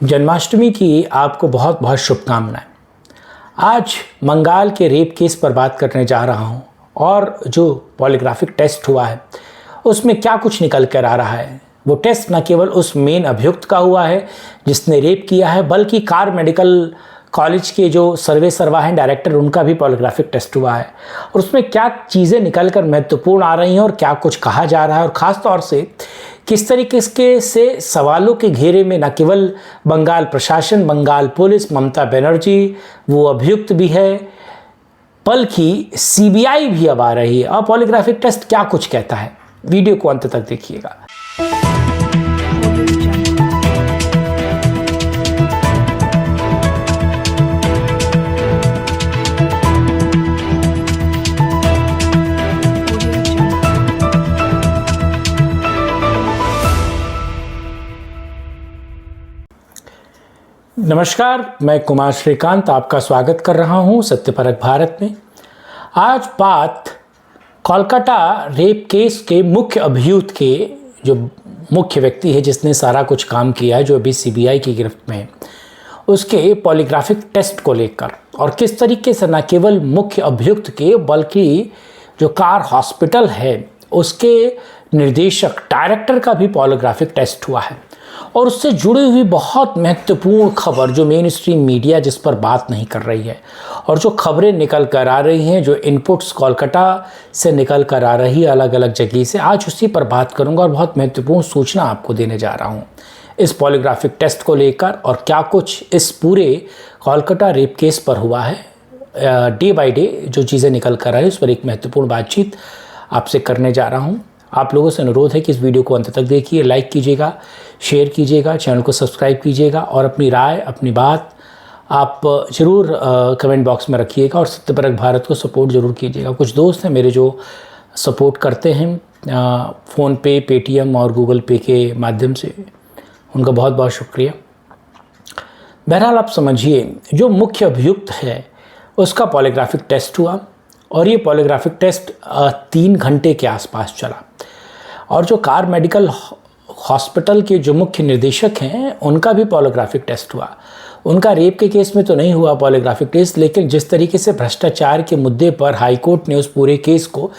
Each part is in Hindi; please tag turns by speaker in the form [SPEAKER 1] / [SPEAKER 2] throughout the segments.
[SPEAKER 1] जन्माष्टमी की आपको बहुत बहुत शुभकामनाएं। आज बंगाल के रेप केस पर बात करने जा रहा हूं और जो पॉलीग्राफिक टेस्ट हुआ है उसमें क्या कुछ निकल कर आ रहा है। वो टेस्ट न केवल उस मेन अभियुक्त का हुआ है जिसने रेप किया है, बल्कि कार मेडिकल कॉलेज के जो सर्वा हैं डायरेक्टर, उनका भी पॉलीग्राफिक टेस्ट हुआ है और उसमें क्या चीज़ें निकल कर महत्वपूर्ण आ रही हैं और क्या कुछ कहा जा रहा है और ख़ास तौर से किस तरीके से सवालों के घेरे में न केवल बंगाल प्रशासन, बंगाल पुलिस, ममता बनर्जी वो अभियुक्त भी है, बल्कि सीबीआई भी अब आ रही है। और पॉलीग्राफिक टेस्ट क्या कुछ कहता है, वीडियो को अंत तक देखिएगा। नमस्कार, मैं कुमार श्रीकांत आपका स्वागत कर रहा हूं सत्यपरक भारत में। आज बात कोलकाता रेप केस के मुख्य अभियुक्त के, जो मुख्य व्यक्ति है जिसने सारा कुछ काम किया है, जो अभी सीबीआई की गिरफ्त में है, उसके पॉलीग्राफिक टेस्ट को लेकर और किस तरीके से न केवल मुख्य अभियुक्त के बल्कि जो कार हॉस्पिटल है उसके निर्देशक, डायरेक्टर का भी पॉलीग्राफिक टेस्ट हुआ है। और उससे जुड़ी हुई बहुत महत्वपूर्ण खबर जो मेन स्ट्रीम मीडिया जिस पर बात नहीं कर रही है और जो खबरें निकल कर आ रही हैं, जो इनपुट्स कोलकाता से निकल कर आ रही है अलग अलग जगह से, आज उसी पर बात करूंगा और बहुत महत्वपूर्ण सूचना आपको देने जा रहा हूं इस पॉलीग्राफिक टेस्ट को लेकर और क्या कुछ इस पूरे कोलकाता रेप केस पर हुआ है। डे बाय डे जो चीज़ें निकल कर आ रही है उस पर एक महत्वपूर्ण बातचीत आपसे करने जा रहा हूँ। आप लोगों से अनुरोध है कि इस वीडियो को अंत तक देखिए, लाइक कीजिएगा, शेयर कीजिएगा, चैनल को सब्सक्राइब कीजिएगा और अपनी राय, अपनी बात आप ज़रूर कमेंट बॉक्स में रखिएगा और सत्यपरक भारत को सपोर्ट ज़रूर कीजिएगा। कुछ दोस्त हैं मेरे जो सपोर्ट करते हैं फ़ोन पे, पेटीएम और गूगल पे के माध्यम से, उनका बहुत बहुत शुक्रिया। बहरहाल आप समझिए, जो मुख्य अभियुक्त है उसका पॉलीग्राफिक टेस्ट हुआ और ये पॉलीग्राफिक टेस्ट 3 घंटे के आसपास चला। और जो कार मेडिकल हॉस्पिटल के जो मुख्य निर्देशक हैं उनका भी पॉलीग्राफिक टेस्ट हुआ। उनका रेप के केस में तो नहीं हुआ पॉलीग्राफिक टेस्ट, लेकिन जिस तरीके से भ्रष्टाचार के मुद्दे पर हाईकोर्ट ने उस पूरे केस को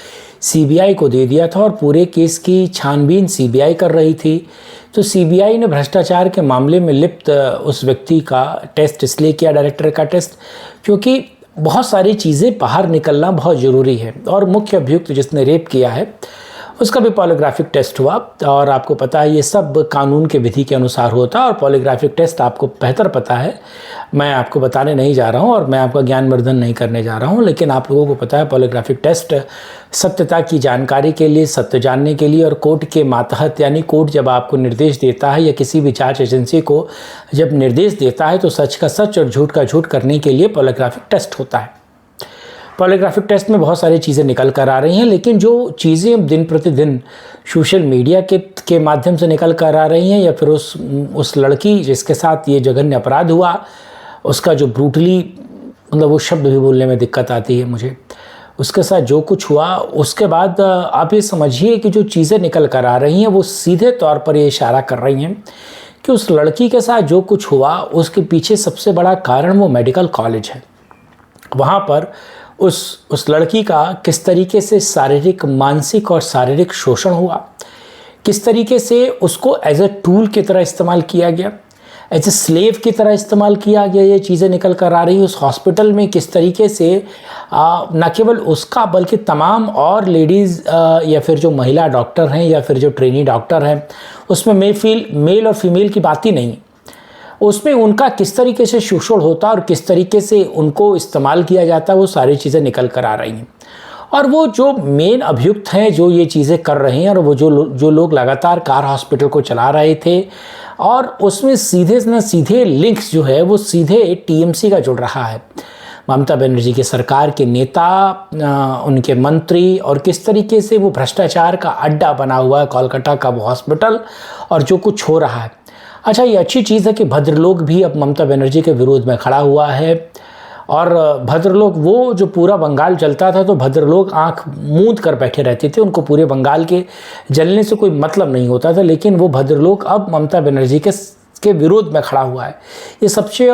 [SPEAKER 1] सीबीआई को दे दिया था और पूरे केस की छानबीन सीबीआई कर रही थी, तो सीबीआई ने भ्रष्टाचार के मामले में लिप्त उस व्यक्ति का टेस्ट इसलिए किया, डायरेक्टर का टेस्ट, क्योंकि बहुत सारी चीज़ें बाहर निकलना बहुत ज़रूरी है। और मुख्य अभियुक्त जिसने रेप किया है उसका भी पॉलीग्राफिक टेस्ट हुआ और आपको पता है ये सब कानून के विधि के अनुसार होता है और पॉलीग्राफिक टेस्ट आपको बेहतर पता है, मैं आपको बताने नहीं जा रहा हूँ और मैं आपका ज्ञानवर्धन नहीं करने जा रहा हूँ, लेकिन आप लोगों को पता है पॉलीग्राफिक टेस्ट सत्यता की जानकारी के लिए, सत्य जानने के लिए और कोर्ट के मातहत, यानी कोर्ट जब आपको निर्देश देता है या किसी भी जांच एजेंसी को जब निर्देश देता है तो सच का सच और झूठ का झूठ करने के लिए पॉलीग्राफिक टेस्ट होता है। पॉलीग्राफिक टेस्ट में बहुत सारी चीज़ें निकल कर आ रही हैं, लेकिन जो चीज़ें दिन प्रतिदिन सोशल मीडिया के माध्यम से निकल कर आ रही हैं या फिर उस लड़की जिसके साथ ये जघन्य अपराध हुआ उसका जो ब्रूटली, मतलब वो शब्द भी बोलने में दिक्कत आती है मुझे, उसके साथ जो कुछ हुआ उसके बाद आप ये समझिए कि जो चीज़ें निकल कर आ रही हैं वो सीधे तौर पर ये इशारा कर रही हैं कि उस लड़की के साथ जो कुछ हुआ उसके पीछे सबसे बड़ा कारण वो मेडिकल कॉलेज है। वहाँ पर उस लड़की का किस तरीके से शारीरिक, मानसिक और शारीरिक शोषण हुआ, किस तरीके से उसको एज ए टूल की तरह इस्तेमाल किया गया, एज ए स्लेव की तरह इस्तेमाल किया गया, ये चीज़ें निकल कर आ रही हैं। उस हॉस्पिटल में किस तरीके से न केवल उसका बल्कि तमाम और लेडीज़ या फिर जो महिला डॉक्टर हैं या फिर जो ट्रेनी डॉक्टर हैं, उसमें मेल और फीमेल की बात ही नहीं, उसमें उनका किस तरीके से शोषण होता और किस तरीके से उनको इस्तेमाल किया जाता है, वो सारी चीज़ें निकल कर आ रही हैं। और वो जो मेन अभियुक्त हैं जो ये चीज़ें कर रहे हैं और वो जो लोग लगातार कार हॉस्पिटल को चला रहे थे और उसमें सीधे न सीधे लिंक्स जो है वो सीधे टीएमसी का जुड़ रहा है, ममता बनर्जी के सरकार के नेता, उनके मंत्री, और किस तरीके से वो भ्रष्टाचार का अड्डा बना हुआ है कोलकाता का वो हॉस्पिटल और जो कुछ हो रहा है। अच्छा, ये अच्छी चीज़ है कि भद्रलोक भी अब ममता बनर्जी के विरोध में खड़ा हुआ है और भद्रलोक, वो जो पूरा बंगाल जलता था तो भद्रलोक आंख मूंद कर बैठे रहते थे, उनको पूरे बंगाल के जलने से कोई मतलब नहीं होता था, लेकिन वो भद्रलोक अब ममता बनर्जी के विरोध में खड़ा हुआ है। ये सबसे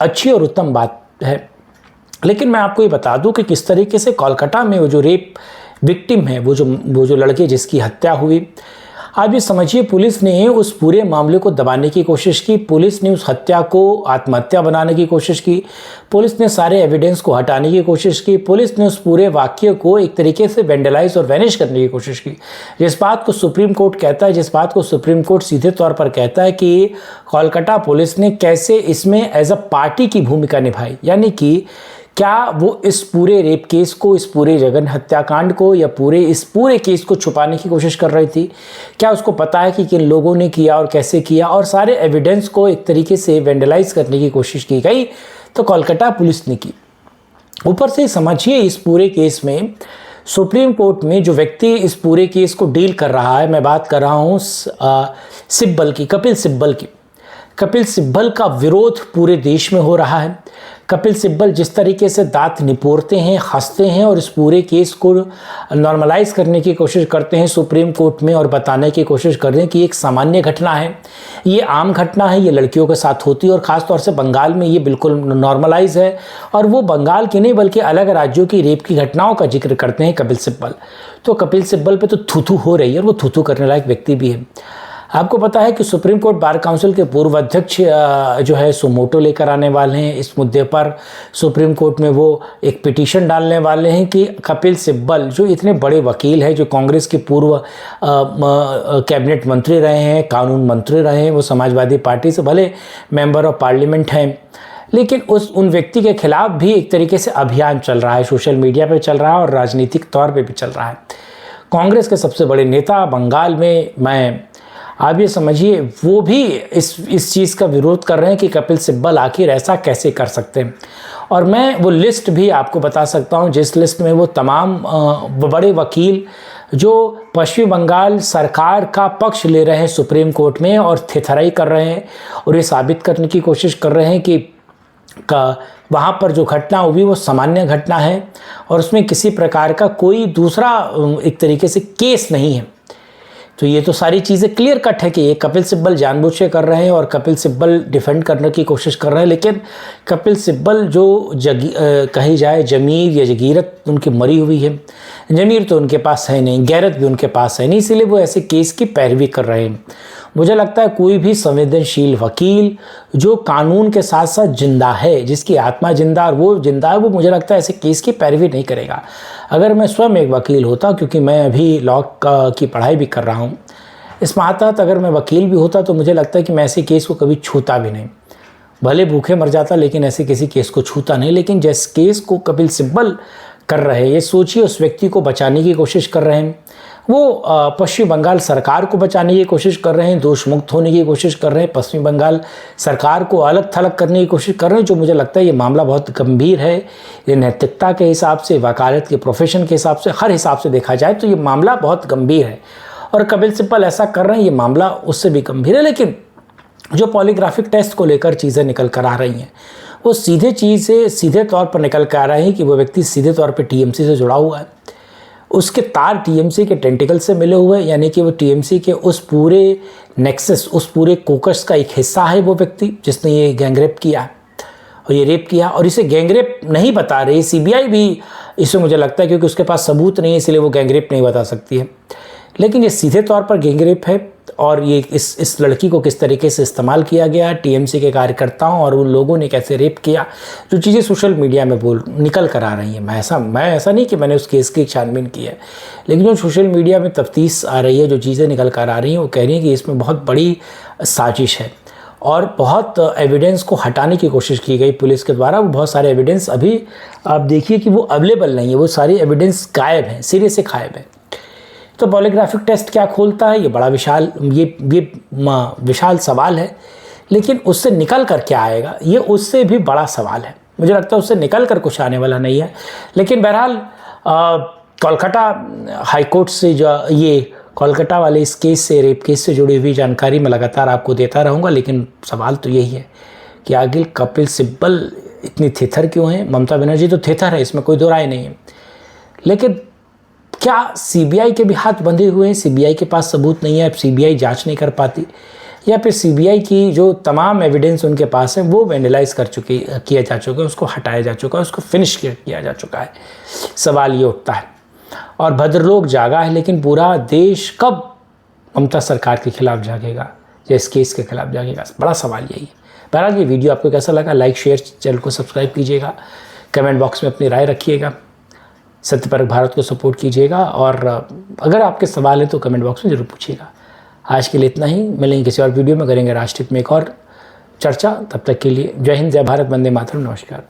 [SPEAKER 1] अच्छी और उत्तम बात है। लेकिन मैं आपको ये बता दूं कि किस तरीके से कोलकाता में वो जो रेप विक्टिम है, वो जो लड़के जिसकी हत्या हुई, आप ये समझिए पुलिस ने उस पूरे मामले को दबाने की कोशिश की, पुलिस ने उस हत्या को आत्महत्या बनाने की कोशिश की, पुलिस ने सारे एविडेंस को हटाने की कोशिश की, पुलिस ने उस पूरे वाक्य को एक तरीके से वेंडलाइज और वैनिश करने की कोशिश की। जिस बात को सुप्रीम कोर्ट कहता है, जिस बात को सुप्रीम कोर्ट सीधे तौर पर कहता है कि कोलकाता पुलिस ने कैसे इसमें एज अ पार्टी की भूमिका निभाई, यानी कि क्या वो इस पूरे रेप केस को, इस पूरे जघन्य हत्याकांड को या इस पूरे केस को छुपाने की कोशिश कर रही थी? क्या उसको पता है कि किन लोगों ने किया और कैसे किया? और सारे एविडेंस को एक तरीके से वेंडलाइज करने की कोशिश की गई तो कोलकाता पुलिस ने की। ऊपर से समझिए इस पूरे केस में सुप्रीम कोर्ट में जो व्यक्ति इस पूरे केस को डील कर रहा है, मैं बात कर रहा हूँ सिब्बल की, कपिल सिब्बल की। कपिल सिब्बल का विरोध पूरे देश में हो रहा है। कपिल सिब्बल जिस तरीके से दांत निपोरते हैं, हंसते हैं और इस पूरे केस को नॉर्मलाइज करने की कोशिश करते हैं सुप्रीम कोर्ट में और बताने की कोशिश कर रहे हैं कि एक सामान्य घटना है, ये आम घटना है, ये लड़कियों के साथ होती है और ख़ासतौर से बंगाल में ये बिल्कुल नॉर्मलाइज है। और वो बंगाल की नहीं बल्कि अलग राज्यों की रेप की घटनाओं का जिक्र करते हैं कपिल सिब्बल। तो कपिल सिब्बल पे तो थूथू हो रही है और वो थूथू करने लायक व्यक्ति भी है। आपको पता है कि सुप्रीम कोर्ट बार काउंसिल के पूर्व अध्यक्ष जो है सुमोटो लेकर आने वाले हैं इस मुद्दे पर। सुप्रीम कोर्ट में वो एक पिटीशन डालने वाले हैं कि कपिल सिब्बल जो इतने बड़े वकील हैं, जो कांग्रेस के पूर्व कैबिनेट मंत्री रहे हैं, कानून मंत्री रहे हैं, वो समाजवादी पार्टी से भले मेंबर ऑफ पार्लियामेंट हैं, लेकिन उन व्यक्ति के खिलाफ भी एक तरीके से अभियान चल रहा है, सोशल मीडिया पर चल रहा है और राजनीतिक तौर पर भी चल रहा है। कांग्रेस के सबसे बड़े नेता बंगाल में आप ये समझिए वो भी इस चीज़ का विरोध कर रहे हैं कि कपिल सिब्बल आखिर ऐसा कैसे कर सकते हैं। और मैं वो लिस्ट भी आपको बता सकता हूँ जिस लिस्ट में वो तमाम बड़े वकील जो पश्चिम बंगाल सरकार का पक्ष ले रहे हैं सुप्रीम कोर्ट में और थेथराई कर रहे हैं और ये साबित करने की कोशिश कर रहे हैं कि वहाँ पर जो घटना हुई वो सामान्य घटना है और उसमें किसी प्रकार का कोई दूसरा एक तरीके से केस नहीं है। तो ये तो सारी चीज़ें क्लियर कट है कि ये कपिल सिब्बल जानबूझ के कर रहे हैं और कपिल सिब्बल डिफेंड करने की कोशिश कर रहे हैं। लेकिन कपिल सिब्बल जो कही जाए जमीर या जगीरत उनकी मरी हुई है, जमीर तो उनके पास है नहीं, गैरत भी उनके पास है नहीं, इसीलिए वो ऐसे केस की पैरवी कर रहे हैं। मुझे लगता है कोई भी संवेदनशील वकील जो कानून के साथ साथ जिंदा है, जिसकी आत्मा जिंदा और वो जिंदा है, वो मुझे लगता है ऐसे केस की पैरवी नहीं करेगा। अगर मैं स्वयं एक वकील होता, क्योंकि मैं अभी लॉ की पढ़ाई भी कर रहा हूँ, इस मातहत अगर मैं वकील भी होता तो मुझे लगता है कि मैं ऐसे केस को कभी छूता भी नहीं। भले भूखे मर जाता लेकिन ऐसे किसी केस को छूता नहीं। लेकिन जिस केस को कपिल सिब्बल कर रहे हैं, ये सोचिए उस व्यक्ति को बचाने की कोशिश कर रहे हैं, वो पश्चिम बंगाल सरकार को बचाने की कोशिश कर रहे हैं, दोष मुक्त होने की कोशिश कर रहे हैं, पश्चिम बंगाल सरकार को अलग थलग करने की कोशिश कर रहे हैं। जो मुझे लगता है ये मामला बहुत गंभीर है। ये नैतिकता के हिसाब से, वकालत के प्रोफेशन के हिसाब से, हर हिसाब से देखा जाए तो ये मामला बहुत गंभीर है और कपिल सिब्बल ऐसा कर रहे हैं, ये मामला उससे भी गंभीर है। लेकिन जो पॉलीग्राफिक टेस्ट को लेकर चीज़ें निकल कर आ रही हैं वो सीधे तौर पर निकल कर आ रहे हैं कि वो व्यक्ति सीधे तौर पर टीएमसी से जुड़ा हुआ है, उसके तार टीएमसी के टेंटिकल से मिले हुए हैं, यानी कि वो टीएमसी के उस पूरे नेक्सस, उस पूरे कोकस का एक हिस्सा है वो व्यक्ति जिसने ये गैंगरेप किया और ये रेप किया। और इसे गैंगरेप नहीं बता रही सीबीआई भी, इसे मुझे लगता है क्योंकि उसके पास सबूत नहीं है इसलिए वो गैंगरेप नहीं बता सकती है, लेकिन ये सीधे तौर पर गैंगरेप है। और ये इस लड़की को किस तरीके से इस्तेमाल किया गया टीएमसी के कार्यकर्ताओं और उन लोगों ने कैसे रेप किया, जो चीज़ें सोशल मीडिया में निकल कर आ रही हैं। मैं ऐसा नहीं कि मैंने उस केस की छानबीन की है, लेकिन जो सोशल मीडिया में तफ्तीश आ रही है, जो चीज़ें निकल कर आ रही हैं, वो कह रही हैं कि इसमें बहुत बड़ी साजिश है और बहुत एविडेंस को हटाने की कोशिश की गई पुलिस के द्वारा। वो बहुत सारे एविडेंस अभी आप देखिए कि वो अवेलेबल नहीं है, वो सारी एविडेंस गायब हैं, सिरे से गायब है। तो पॉलीग्राफिक टेस्ट क्या खोलता है, ये बड़ा विशाल सवाल है। लेकिन उससे निकल कर क्या आएगा, ये उससे भी बड़ा सवाल है। मुझे लगता है उससे निकल कर कुछ आने वाला नहीं है। लेकिन बहरहाल कोलकाता हाईकोर्ट से जो ये कोलकाता वाले इस केस से, रेप केस से जुड़ी हुई जानकारी मैं लगातार आपको देता रहूँगा। लेकिन सवाल तो यही है कि आखिर कपिल सिब्बल इतनी थेथर क्यों है। ममता बनर्जी तो थेथर है, इसमें कोई दो राय नहीं है, लेकिन क्या सीबीआई के भी हाथ बंधे हुए हैं? सीबीआई के पास सबूत नहीं है, अब सीबीआई जांच नहीं कर पाती। या फिर सीबीआई की जो तमाम एविडेंस उनके पास है वो एनालाइज किया जा चुका है, उसको हटाया जा चुका है, उसको फिनिश किया जा चुका है। सवाल ये उठता है और भद्रलोक जागा है, लेकिन पूरा देश कब ममता सरकार के खिलाफ जागेगा या इस केस के खिलाफ जागेगा, बड़ा सवाल यही है। बहरहाल ये वीडियो आपको कैसा लगा, लाइक शेयर, चैनल को सब्सक्राइब कीजिएगा, कमेंट बॉक्स में अपनी राय रखिएगा, सत्यपरक भारत को सपोर्ट कीजिएगा और अगर आपके सवाल हैं तो कमेंट बॉक्स में ज़रूर पूछिएगा। आज के लिए इतना ही, मिलेंगे किसी और वीडियो में, करेंगे राष्ट्रहित में एक और चर्चा। तब तक के लिए जय हिंद, जय भारत, वंदे मातरम, नमस्कार।